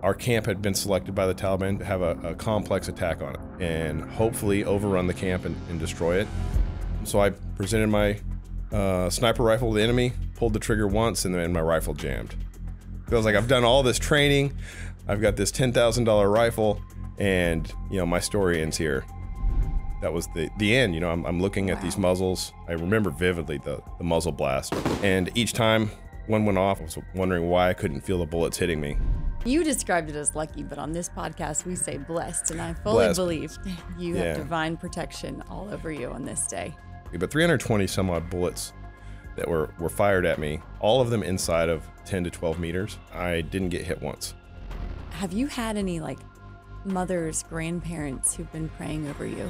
Our camp had been selected by the Taliban to have a complex attack on it and hopefully overrun the camp and destroy it. So I presented my sniper rifle to the enemy, pulled the trigger once, and then my rifle jammed. I was like, I've done all this training, I've got this $10,000 rifle, and my story ends here. That was the end. I'm looking at these muzzles. I remember vividly the muzzle blast, and each time one went off, I was wondering why I couldn't feel the bullets hitting me. You described it as lucky, but on this podcast we say blessed, and I fully believe you have divine protection all over you on this day. But 320 some odd bullets that were fired at me, all of them inside of 10 to 12 meters. I didn't get hit once. Have you had any mothers, grandparents who've been praying over you?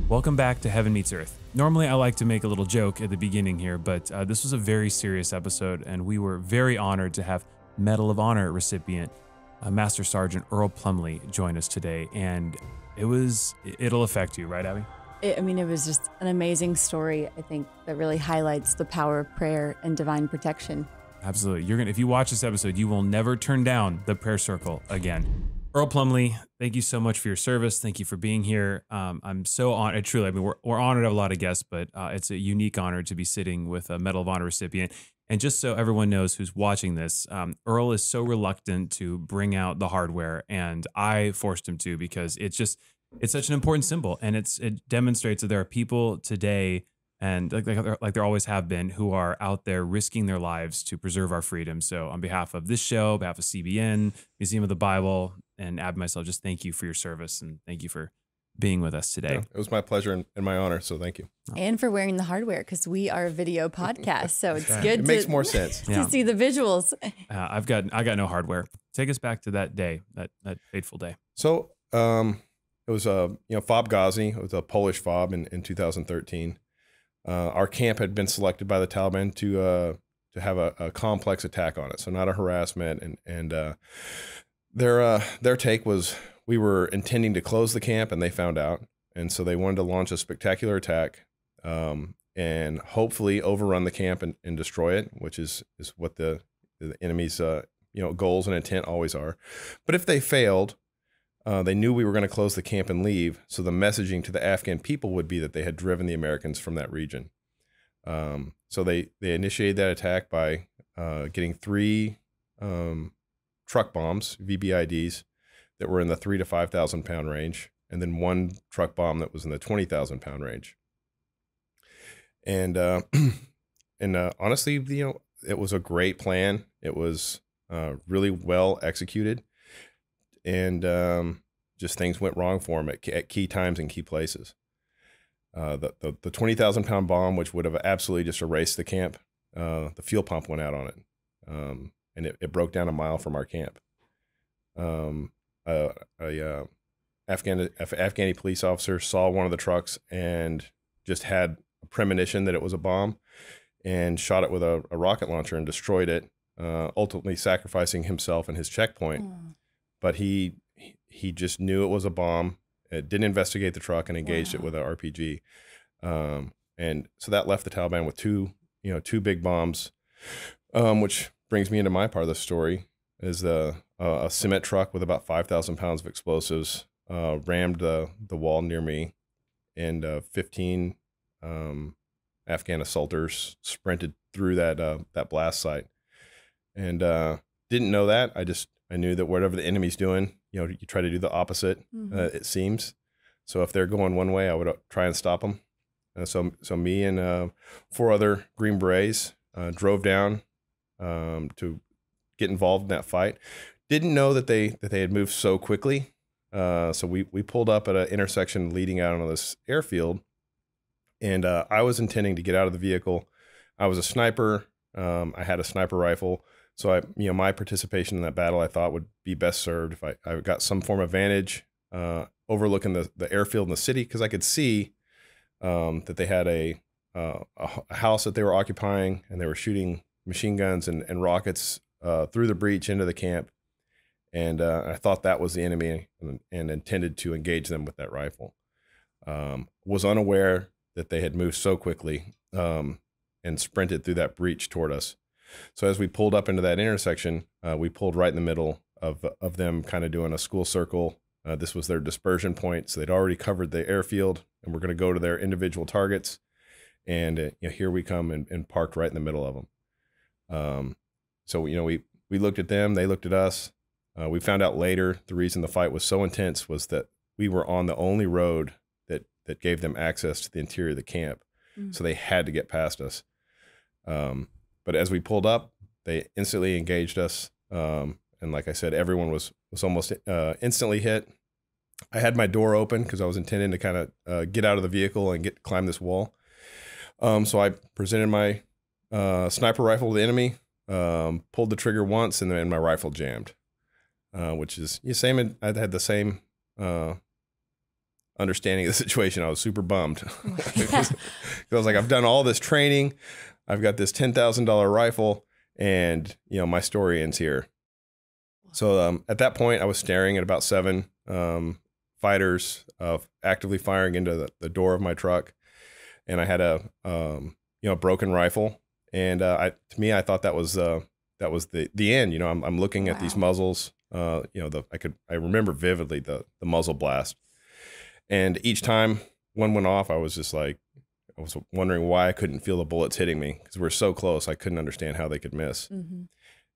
Welcome back to Heaven Meets Earth. Normally I like to make a little joke at the beginning here, but this was a very serious episode, and we were very honored to have Medal of Honor recipient Master Sergeant Earl Plumley join us today, and it'll affect you, right, Abby? It was just an amazing story, I think, that really highlights the power of prayer and divine protection. Absolutely. If you watch this episode, you will never turn down the prayer circle again. Earl Plumley, thank you so much for your service. Thank you for being here. I'm so honored. Truly, we're honored to have a lot of guests, but it's a unique honor to be sitting with a Medal of Honor recipient. And just so everyone knows who's watching this, Earl is so reluctant to bring out the hardware, and I forced him to because it's such an important symbol, and it demonstrates that there are people today, and like there always have been, who are out there risking their lives to preserve our freedom. So on behalf of this show, on behalf of CBN, Museum of the Bible, and Ab and myself, just thank you for your service, and thank you for being with us today. Yeah, it was my pleasure and my honor, so thank you. And for wearing the hardware, because we are a video podcast, so it's good. It makes more sense to see the visuals. I got no hardware. Take us back to that day, that fateful day. So it was Fob Ghazi. It was a Polish fob in 2013. Our camp had been selected by the Taliban to have a complex attack on it, so not a harassment. And their take was we were intending to close the camp, and they found out, and so they wanted to launch a spectacular attack and hopefully overrun the camp and destroy it, which is what the enemy's goals and intent always are. But if they failed, they knew we were going to close the camp and leave, so the messaging to the Afghan people would be that they had driven the Americans from that region. So they initiated that attack by getting 3 truck bombs, VBIDs, that were in the 3,000 to 5,000 pound range, and then 1 truck bomb that was in the 20,000 pound range. And honestly, it was a great plan. It was really well executed. And just things went wrong for him at key times and key places. The 20,000 pound bomb, which would have absolutely just erased the camp, the fuel pump went out on it, and it broke down a mile from our camp. Afghani police officer saw one of the trucks and just had a premonition that it was a bomb, and shot it with a rocket launcher and destroyed it, ultimately sacrificing himself and his checkpoint. But he just knew it was a bomb. It didn't investigate the truck and engaged it with an RPG. And so that left the Taliban with two big bombs, which brings me into my part of the story. Is a cement truck with about 5,000 pounds of explosives rammed the wall near me, and 15 Afghan assaulters sprinted through that blast site. And didn't know that. I knew that whatever the enemy's doing, you try to do the opposite, it seems. So if they're going one way, I would try and stop them. So me and 4 other Green Berets drove down to get involved in that fight. Didn't know that they had moved so quickly. So we pulled up at an intersection leading out on this airfield, and I was intending to get out of the vehicle. I was a sniper. I had a sniper rifle. So my participation in that battle, I thought, would be best served if I got some form of vantage overlooking the airfield and the city, because I could see that they had a house that they were occupying, and they were shooting machine guns and rockets through the breach into the camp. And I thought that was the enemy, and intended to engage them with that rifle. Was unaware that they had moved so quickly and sprinted through that breach toward us. So as we pulled up into that intersection, we pulled right in the middle of them kind of doing a school circle. This was their dispersion point. So they'd already covered the airfield, and we're going to go to their individual targets. And here we come and parked right in the middle of them. So we looked at them, they looked at us. We found out later the reason the fight was so intense was that we were on the only road that gave them access to the interior of the camp. So they had to get past us. But as we pulled up, they instantly engaged us. And like I said, everyone was almost instantly hit. I had my door open because I was intending to kind of get out of the vehicle and climb this wall. So I presented my sniper rifle to the enemy, pulled the trigger once, and then my rifle jammed, which is same. I had the same understanding of the situation. I was super bummed because I was like, I've done all this training. I've got this $10,000 rifle, and my story ends here. So at that point, I was staring at about 7 fighters actively firing into the door of my truck. And I had a broken rifle, and to me, I thought that was the end. I'm looking at these muzzles. I remember vividly the muzzle blast, and each time one went off, I was just like, I was wondering why I couldn't feel the bullets hitting me because we're so close. I couldn't understand how they could miss,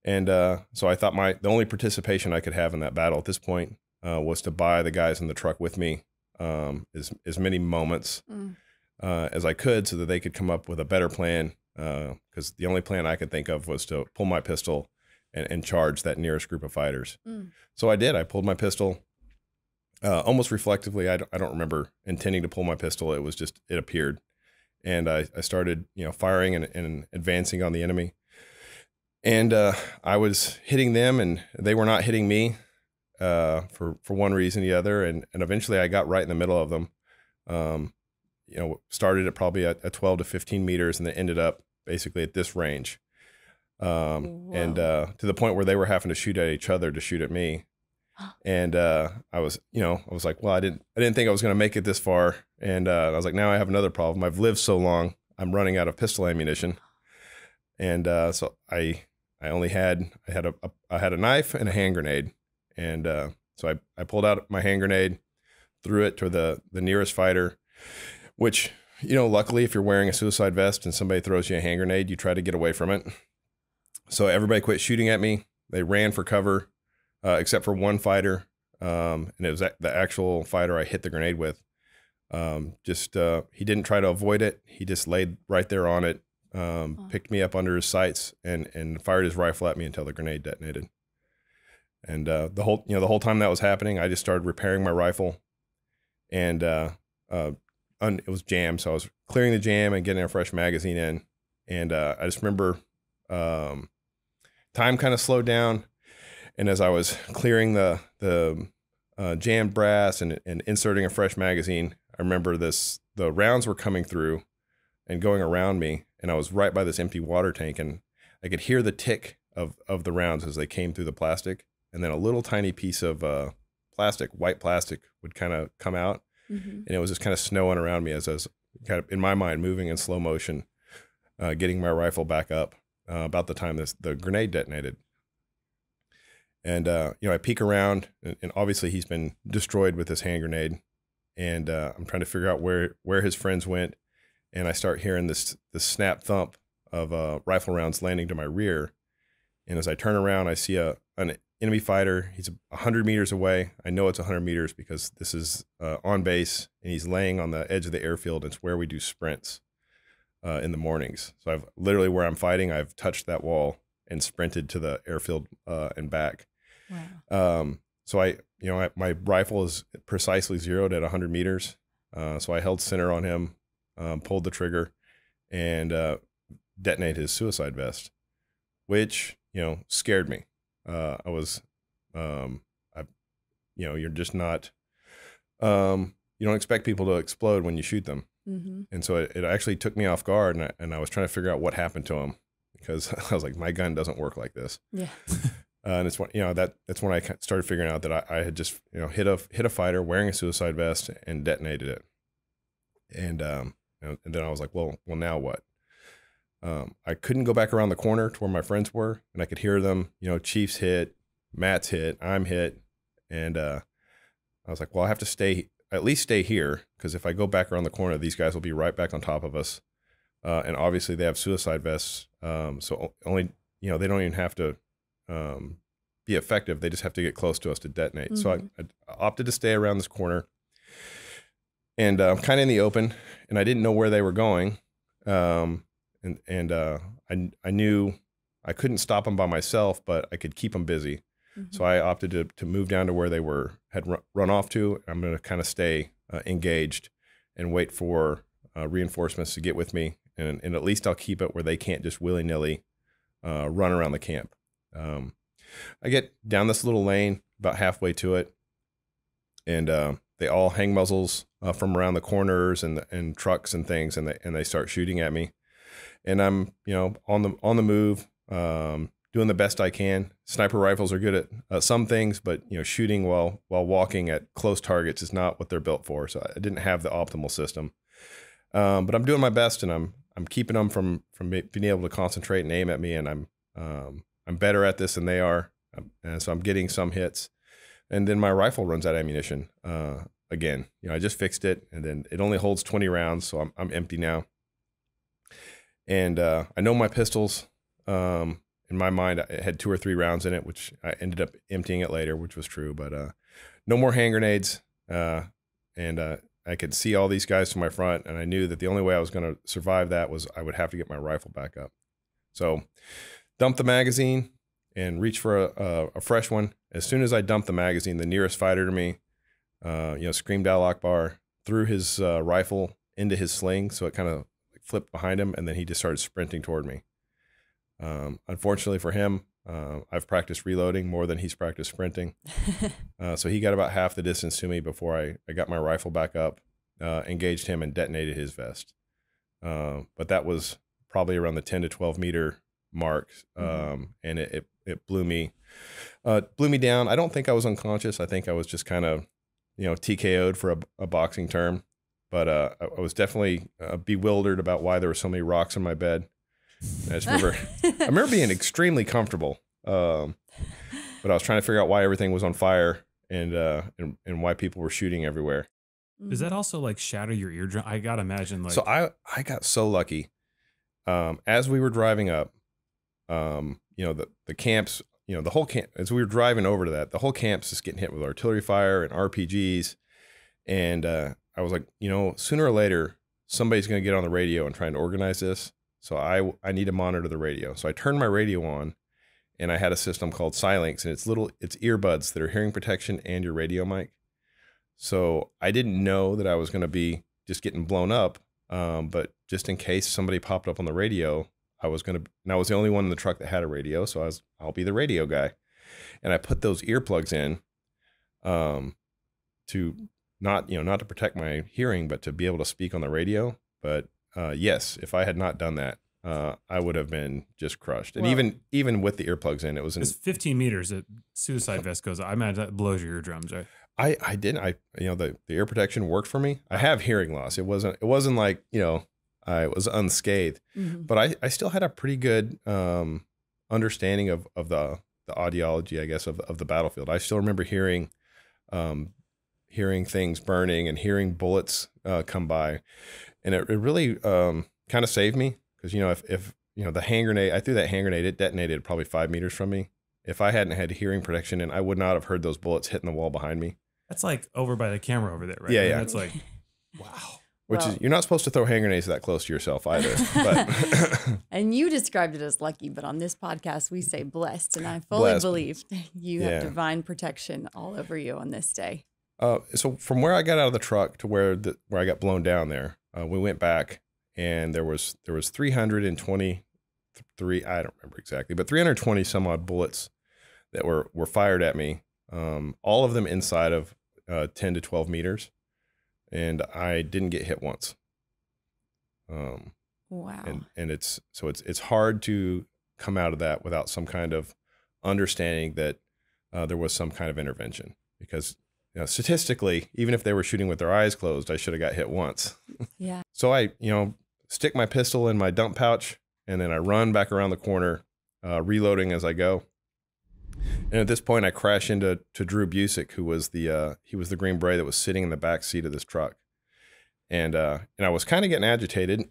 and so I thought the only participation I could have in that battle at this point was to buy the guys in the truck with me as many moments as I could so that they could come up with a better plan, because the only plan I could think of was to pull my pistol and charge that nearest group of fighters. So I did. I pulled my pistol almost reflectively. I don't remember intending to pull my pistol. It was just, it appeared. And I started firing and advancing on the enemy. And I was hitting them, and they were not hitting me for one reason or the other. And eventually I got right in the middle of them. Started at probably at 12 to 15 meters, and then ended up basically at this range. And to the point where they were having to shoot at each other to shoot at me. And I was like, well, I didn't think I was going to make it this far. And I was like, now I have another problem. I've lived so long, I'm running out of pistol ammunition. And so I had a knife and a hand grenade. And so I pulled out my hand grenade, threw it to the nearest fighter, which, luckily if you're wearing a suicide vest and somebody throws you a hand grenade, you try to get away from it. So everybody quit shooting at me. They ran for cover, except for one fighter. And it was the actual fighter I hit the grenade with. He didn't try to avoid it. He just laid right there on it, picked me up under his sights and fired his rifle at me until the grenade detonated. And the whole time that was happening, I just started repairing my rifle, and it was jammed. So I was clearing the jam and getting a fresh magazine in. And I just remember time kind of slowed down. And as I was clearing the jammed brass and inserting a fresh magazine, I remember the rounds were coming through and going around me. And I was right by this empty water tank, and I could hear the tick of the rounds as they came through the plastic. And then a little tiny piece of white plastic would kind of come out. And it was just kind of snowing around me as I was kind of, in my mind, moving in slow motion, getting my rifle back up about the time the grenade detonated. And, I peek around, and obviously he's been destroyed with this hand grenade. And I'm trying to figure out where his friends went. And I start hearing this snap thump of rifle rounds landing to my rear. And as I turn around, I see an enemy fighter. He's 100 meters away. I know it's 100 meters because this is on base, and he's laying on the edge of the airfield. It's where we do sprints in the mornings. So I've literally, where I'm fighting, I've touched that wall and sprinted to the airfield and back. Wow. So my rifle is precisely zeroed at 100 meters. So I held center on him, pulled the trigger, and detonated his suicide vest, which, scared me. I was, you're just not, you don't expect people to explode when you shoot them. And so it actually took me off guard, and I was trying to figure out what happened to him, because I was like, my gun doesn't work like this. Yeah. And it's when, that's when I started figuring out that I had just, hit a fighter wearing a suicide vest and detonated it. And then I was like, well, now what? I couldn't go back around the corner to where my friends were, and I could hear them, Chief's hit, Matt's hit, I'm hit. And I was like, well, I have to at least stay here, because if I go back around the corner, these guys will be right back on top of us. And obviously they have suicide vests. So only, they don't even have to be effective. They just have to get close to us to detonate. Mm-hmm. So I opted to stay around this corner. And I'm kind of in the open, and I didn't know where they were going. I knew I couldn't stop them by myself, but I could keep them busy. Mm-hmm. So I opted to move down to where they had run off to. I'm going to kind of stay engaged and wait for reinforcements to get with me. And at least I'll keep it where they can't just willy-nilly run around the camp. I get down this little lane about halfway to it, and they all hang muzzles from around the corners and trucks and things, and they start shooting at me. And I'm on the move, doing the best I can. Sniper rifles are good at some things, but shooting while walking at close targets is not what they're built for. So I didn't have the optimal system, but I'm doing my best, and I'm keeping them from being able to concentrate and aim at me. And I'm better at this than they are, and so I'm getting some hits. And then my rifle runs out of ammunition again. I just fixed it, and then it only holds 20 rounds, so I'm empty now. And I know my pistols. In my mind, it had 2 or 3 rounds in it, which I ended up emptying it later, which was true. But no more hand grenades. And I could see all these guys to my front, and I knew that the only way I was going to survive that was I would have to get my rifle back up. So dumped the magazine and reached for a fresh one. As soon as I dumped the magazine, the nearest fighter to me, screamed Al Akbar, threw his rifle into his sling, so it kind of flipped behind him, and then he just started sprinting toward me. Unfortunately for him, I've practiced reloading more than he's practiced sprinting. So he got about half the distance to me before I got my rifle back up, engaged him, and detonated his vest. But that was probably around the 10 to 12 meter mark, and it blew me down. I don't think I was unconscious. I think I was just kind of, TKO'd for a boxing term. But I was definitely bewildered about why there were so many rocks in my bed. I just remember, I remember being extremely comfortable, but I was trying to figure out why everything was on fire and why people were shooting everywhere. Does that also like shatter your eardrum? I gotta imagine. Like, so I got so lucky. As we were driving up, the camps, the whole camp. As we were driving over to that, the whole camp's just getting hit with artillery fire and RPGs, and I was like, sooner or later somebody's going to get on the radio and try and organize this. So I need to monitor the radio. So I turned my radio on, and I had a system called Silinx, and it's earbuds that are hearing protection and your radio mic. So I didn't know that I was going to be just getting blown up, but just in case somebody popped up on the radio, I was the only one in the truck that had a radio, so I'll be the radio guy. And I put those earplugs in to not to protect my hearing, but to be able to speak on the radio. But yes, if I had not done that, I would have been just crushed. And well, even with the earplugs in, it's 15 meters. A suicide vest goes. I imagine that blows your eardrums, right? I didn't. The ear protection worked for me. I have hearing loss. It wasn't like I was unscathed, but I still had a pretty good understanding of the audiology, I guess, of the battlefield. I still remember hearing things burning and hearing bullets come by. And it really kind of saved me, because, if the hand grenade, I threw that hand grenade, it detonated probably 5 meters from me. If I hadn't had hearing protection, and I would not have heard those bullets hitting the wall behind me. That's like over by the camera over there, right? Yeah, yeah. That's like, wow. You're not supposed to throw hand grenades that close to yourself either. But and you described it as lucky, but on this podcast we say blessed, and I fully believe you have divine protection all over you on this day. So from where I got out of the truck to where I got blown down there, we went back, and there was 323, I don't remember exactly, but 320 some odd bullets that were fired at me, all of them inside of 10 to 12 meters, and I didn't get hit once. Wow. And it's hard to come out of that without some kind of understanding that there was some kind of intervention, because statistically, even if they were shooting with their eyes closed, I should have got hit once. Yeah. So I, stick my pistol in my dump pouch, and then I run back around the corner, reloading as I go. And at this point, I crash into Drew Busick, who was he was the Green Beret that was sitting in the back seat of this truck. And I was kind of getting agitated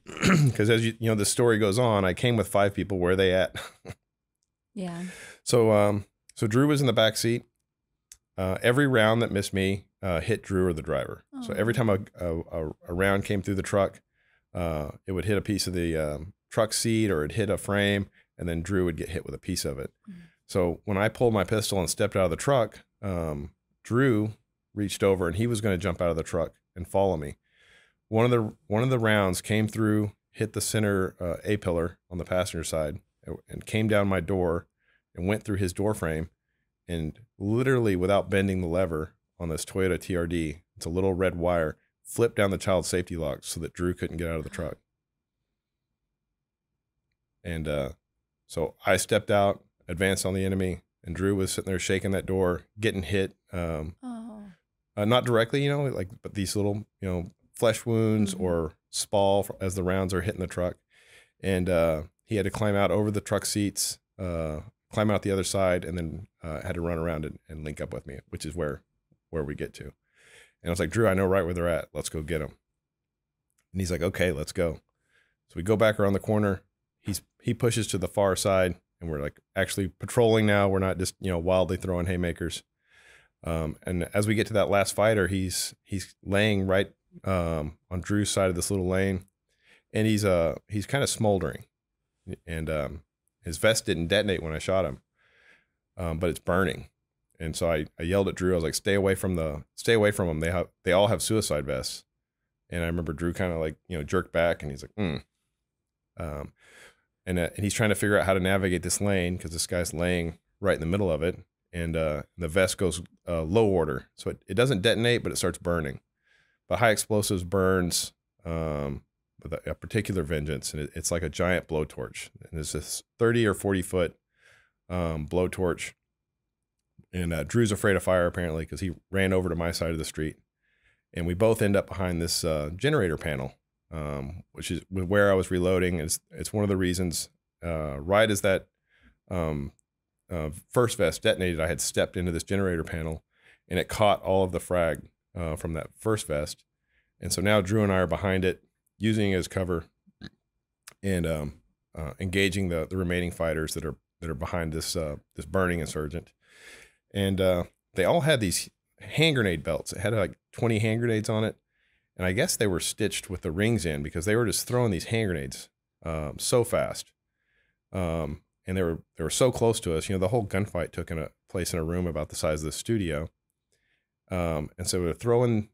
because as you know, the story goes on, I came with 5 people. Where are they at? Yeah. So Drew was in the back seat. Every round that missed me hit Drew or the driver. Oh. So every time a round came through the truck, it would hit a piece of the truck seat or it'd hit a frame, and then Drew would get hit with a piece of it. Mm. So when I pulled my pistol and stepped out of the truck, Drew reached over and he was going to jump out of the truck and follow me. One of the rounds came through, hit the center A-pillar on the passenger side, and came down my door and went through his door frame, and literally without bending the lever on this Toyota TRD, it's a little red wire, flipped down the child safety lock so that Drew couldn't get out of the truck. And so I stepped out, advanced on the enemy, and Drew was sitting there shaking that door, getting hit. Not directly, but these little, flesh wounds or spall as the rounds are hitting the truck. And he had to climb out over the truck seats, climb out the other side, and then had to run around and link up with me, which is where we get to. And I was like, Drew, I know right where they're at. Let's go get them. And he's like, okay, let's go. So we go back around the corner. He pushes to the far side, and we're like actually patrolling now. We're not just, wildly throwing haymakers. And as we get to that last fighter, he's laying right on Drew's side of this little lane, and he's kind of smoldering, and his vest didn't detonate when I shot him, but it's burning. And so I yelled at Drew. I was like, stay away from them. They all have suicide vests. And I remember Drew kind of like, jerked back, and he's like, and he's trying to figure out how to navigate this lane because this guy's laying right in the middle of it, and the vest goes low order, so it doesn't detonate, but it starts burning. But high explosives burns with a particular vengeance, and it's like a giant blowtorch. And it's this 30 or 40 foot blowtorch. And Drew's afraid of fire apparently because he ran over to my side of the street, and we both end up behind this generator panel, which is where I was reloading. It's one of the reasons. Right as that first vest detonated, I had stepped into this generator panel, and it caught all of the frag from that first vest. And so now Drew and I are behind it, using it as cover, and engaging the remaining fighters that are behind this burning insurgent. And they all had these hand grenade belts. It had like 20 hand grenades on it, and I guess they were stitched with the rings in because they were just throwing these hand grenades so fast, and they were so close to us. The whole gunfight took place in a room about the size of the studio. And so we were throwing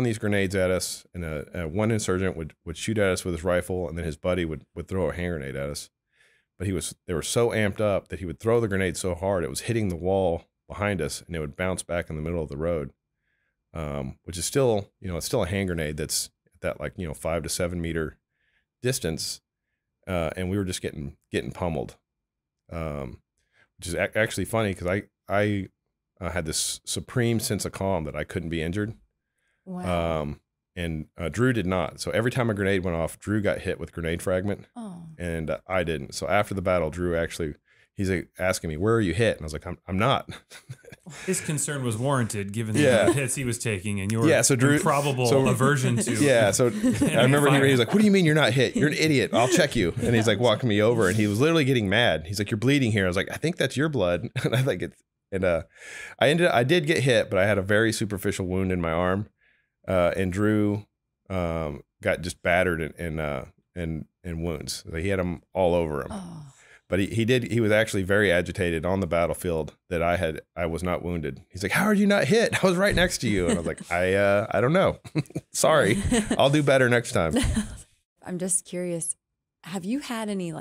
these grenades at us, and one insurgent would shoot at us with his rifle, and then his buddy would throw a hand grenade at us. But they were so amped up that he would throw the grenade so hard it was hitting the wall behind us, and it would bounce back in the middle of the road, which is still, it's still a hand grenade that's at that 5 to 7 meter distance, and we were just getting pummeled, which is actually funny because I had this supreme sense of calm that I couldn't be injured. Wow. And Drew did not. So every time a grenade went off, Drew got hit with grenade fragment, and I didn't. So after the battle, Drew he's like asking me, where are you hit? And I was like, I'm not. His concern was warranted given the hits he was taking and your Drew, improbable aversion to. Yeah. So I remember he was like, what do you mean you're not hit? You're an idiot. I'll check you. And he's like walking me over, and he was literally getting mad. He's like, you're bleeding here. I was like, I think that's your blood. And I like it. And I did get hit, but I had a very superficial wound in my arm. And Drew got just battered and wounds. So he had them all over him. Oh. But he was actually very agitated on the battlefield that I was not wounded. He's like, how are you not hit? I was right next to you. And I was like, I don't know. Sorry. I'll do better next time. I'm just curious. Have you had any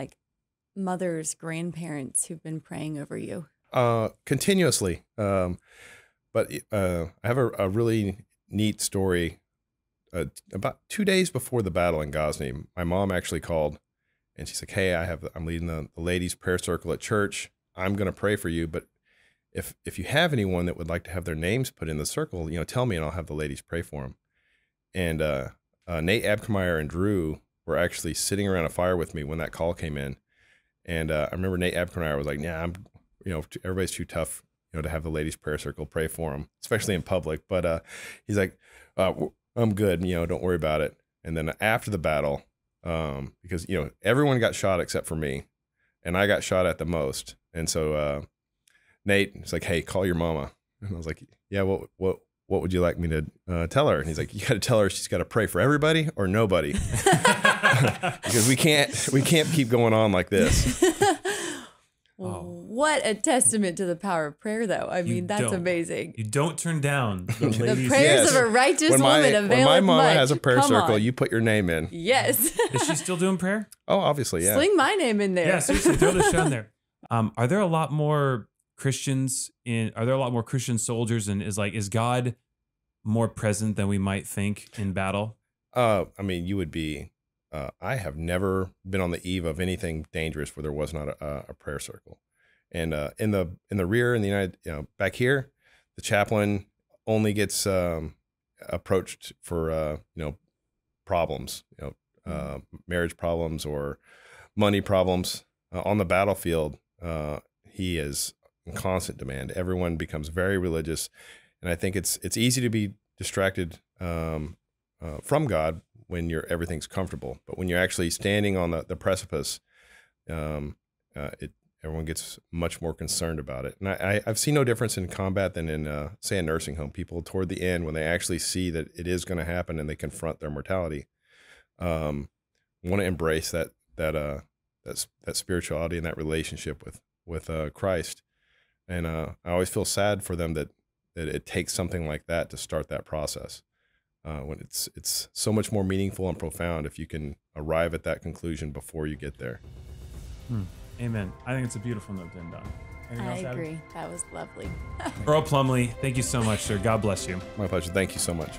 mothers, grandparents who've been praying over you? Continuously. But I have a really neat story. About 2 days before the battle in Ghazni, my mom actually called, and she's like, hey, I'm leading the ladies' prayer circle at church. I'm going to pray for you, but if you have anyone that would like to have their names put in the circle, tell me, and I'll have the ladies pray for them. And Nate Abkemeyer and Drew were actually sitting around a fire with me when that call came in. And I remember Nate Abercrombie was like, "Yeah, everybody's too tough, to have the ladies' prayer circle pray for them, especially in public." But he's like, "I'm good, don't worry about it." And then after the battle, because everyone got shot except for me, and I got shot at the most. And so Nate was like, "Hey, call your mama." And I was like, "Yeah, what would you like me to tell her?" And he's like, "You got to tell her she's got to pray for everybody or nobody." Because we can't keep going on like this. What a testament to the power of prayer, though. I mean, that's amazing. You don't turn down the ladies. The prayers of a righteous woman availeth much. When my mama has a prayer circle, on. You put your name in. Yes. Is she still doing prayer? Oh, obviously, yeah. Sling my name in there. Yeah, seriously, throw the show in there. Are there a lot more Christians are there a lot more Christian soldiers, and is God more present than we might think in battle? I mean, you would be. I have never been on the eve of anything dangerous where there was not a prayer circle. And in the rear, in the United, back here, the chaplain only gets approached for problems, marriage problems or money problems. On the battlefield, he is in constant demand. Everyone becomes very religious, and I think it's easy to be distracted from God when everything's comfortable. But when you're actually standing on the precipice, everyone gets much more concerned about it. And I've seen no difference in combat than in, say, a nursing home. People toward the end, when they actually see that it is going to happen and they confront their mortality, want to embrace that spirituality and that relationship with Christ. And I always feel sad for them that it takes something like that to start that process. When it's so much more meaningful and profound if you can arrive at that conclusion before you get there. Amen. I think it's a beautiful note to end on. I agree. That was lovely. Earl Plumley, thank you so much, sir. God bless you. My pleasure. Thank you so much.